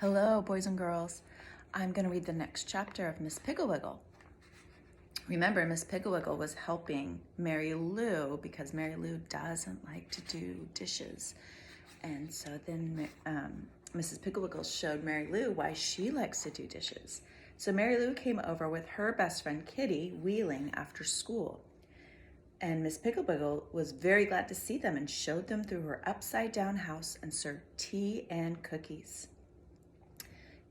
Hello, boys and girls. I'm going to read the next chapter of Miss Piggle. Remember, Miss Piggle was helping Mary Lou because Mary Lou doesn't like to do dishes. And so then Mrs. Piggle showed Mary Lou why she likes to do dishes. So Mary Lou came over with her best friend Kitty wheeling after school. And Miss Piggle was very glad to see them and showed them through her upside-down house and served tea and cookies.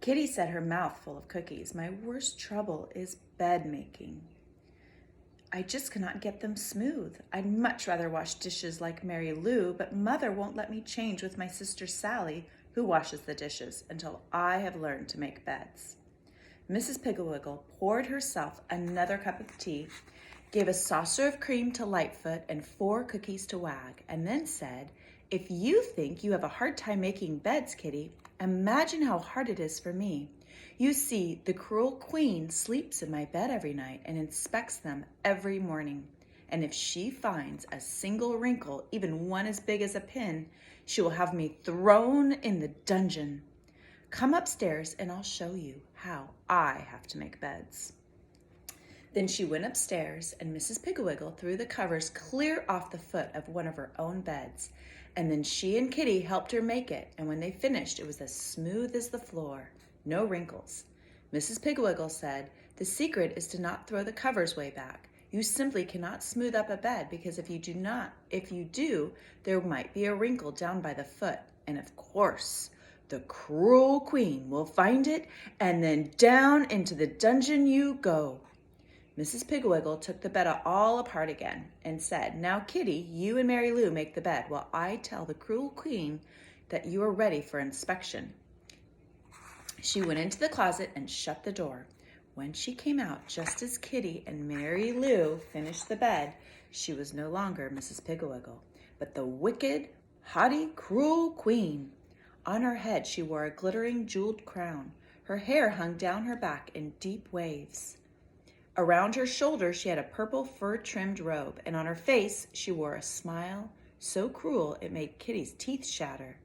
Kitty said, her mouth full of cookies, "My worst trouble is bed making. I just cannot get them smooth. I'd much rather wash dishes like Mary Lou, but Mother won't let me change with my sister Sally, who washes the dishes, until I have learned to make beds." Mrs. Piggle poured herself another cup of tea, gave a saucer of cream to Lightfoot and 4 cookies to Wag, and then said, "If you think you have a hard time making beds, Kitty, imagine how hard it is for me. You see, the cruel queen sleeps in my bed every night and inspects them every morning. And if she finds a single wrinkle, even one as big as a pin, she will have me thrown in the dungeon. Come upstairs and I'll show you how I have to make beds." Then she went upstairs and Mrs. Piggle threw the covers clear off the foot of one of her own beds. And then she and Kitty helped her make it, and when they finished, it was as smooth as the floor, no wrinkles. Mrs. Piggle said, "The secret is to not throw the covers way back. You simply cannot smooth up a bed because if you do, there might be a wrinkle down by the foot, and of course, the cruel queen will find it, and then down into the dungeon you go." Mrs. Piggle took the bed all apart again and said, "Now, Kitty, you and Mary Lou make the bed while I tell the cruel queen that you are ready for inspection." She went into the closet and shut the door. When she came out, just as Kitty and Mary Lou finished the bed, she was no longer Mrs. Piggle, but the wicked, haughty, cruel queen. On her head, she wore a glittering jeweled crown. Her hair hung down her back in deep waves. Around her shoulders, she had a purple fur-trimmed robe, and on her face, she wore a smile so cruel it made Kitty's teeth shatter.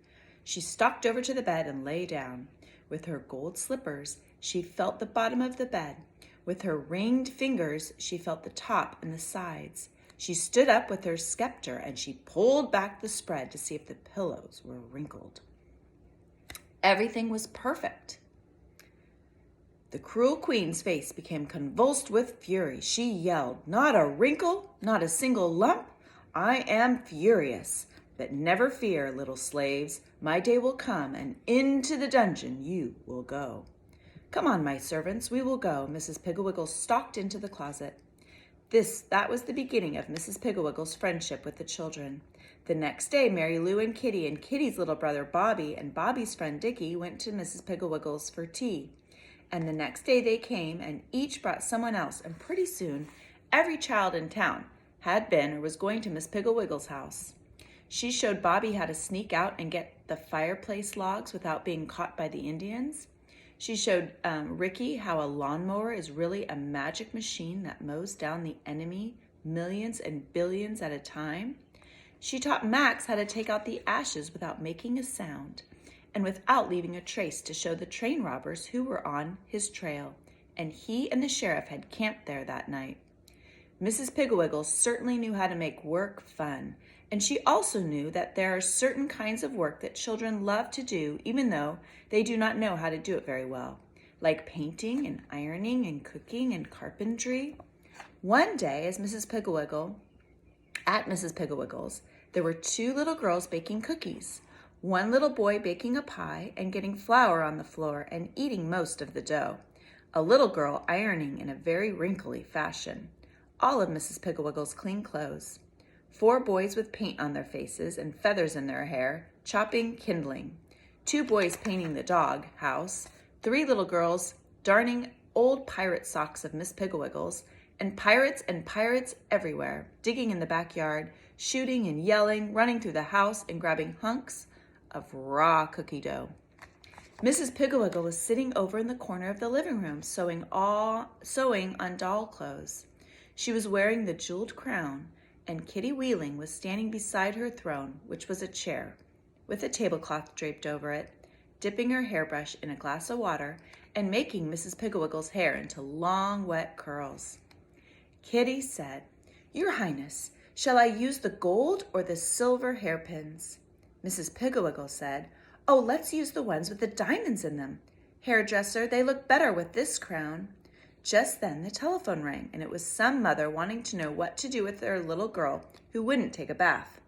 She stalked over to the bed and lay down. With her gold slippers, she felt the bottom of the bed. With her ringed fingers, she felt the top and the sides. She stood up with her scepter, and she pulled back the spread to see if the pillows were wrinkled. Everything was perfect. The cruel queen's face became convulsed with fury. She yelled, "Not a wrinkle, not a single lump. I am furious. But never fear, little slaves. My day will come, and into the dungeon you will go." "Come on, my servants, we will go." Mrs. Piggle stalked into the closet. That was the beginning of Mrs. Piggle's friendship with the children. The next day, Mary Lou and Kitty's little brother Bobby and Bobby's friend Dickie went to Mrs. Piggle's for tea. And the next day they came and each brought someone else, and pretty soon every child in town had been or was going to Miss Piggle's house. She showed Bobby how to sneak out and get the fireplace logs without being caught by the Indians. She showed Ricky how a lawnmower is really a magic machine that mows down the enemy millions and billions at a time. She taught Max how to take out the ashes without making a sound and without leaving a trace to show the train robbers who were on his trail, and he and the sheriff had camped there that night. Mrs. Piggle certainly knew how to make work fun, and she also knew that there are certain kinds of work that children love to do even though they do not know how to do it very well, like painting and ironing and cooking and carpentry. One day, at Mrs. Piggle's, there were 2 little girls baking cookies. One little boy baking a pie and getting flour on the floor and eating most of the dough. A little girl ironing in a very wrinkly fashion. All of Mrs. Piggle's clean clothes. 4 boys with paint on their faces and feathers in their hair, chopping kindling. 2 boys painting the dog house. 3 little girls darning old pirate socks of Miss Piggle's, and pirates everywhere, digging in the backyard, shooting and yelling, running through the house and grabbing hunks of raw cookie dough. Mrs. Piggle was sitting over in the corner of the living room, sewing on doll clothes. She was wearing the jeweled crown, and Kitty Wheeling was standing beside her throne, which was a chair, with a tablecloth draped over it. dipping her hairbrush in a glass of water and making Mrs. Pigglewiggle's hair into long, wet curls. Kitty said, "Your Highness, shall I use the gold or the silver hairpins?" Mrs. Pigglewiggle said, "Oh, let's use the ones with the diamonds in them. Hairdresser, they look better with this crown." Just then the telephone rang, and it was some mother wanting to know what to do with their little girl who wouldn't take a bath.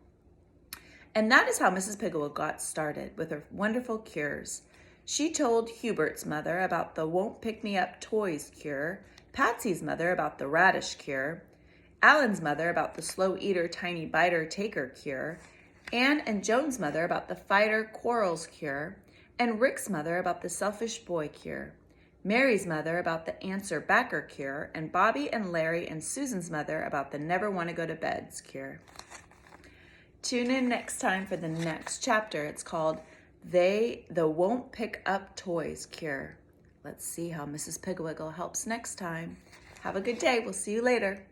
And that is how Mrs. Piggle got started with her wonderful cures. She told Hubert's mother about the won't-pick-me-up toys cure, Patsy's mother about the radish cure, Alan's mother about the slow-eater, tiny-biter-taker cure, Anne and Joan's mother about the fighter-quarrels cure, and Rick's mother about the selfish boy cure, Mary's mother about the answer-backer cure, and Bobby and Larry and Susan's mother about the never-want-to-go-to-beds cure. Tune in next time for the next chapter. It's called the Won't Pick Up Toys Cure. Let's see how Mrs. Pigglewiggle helps next time. Have a good day. We'll see you later.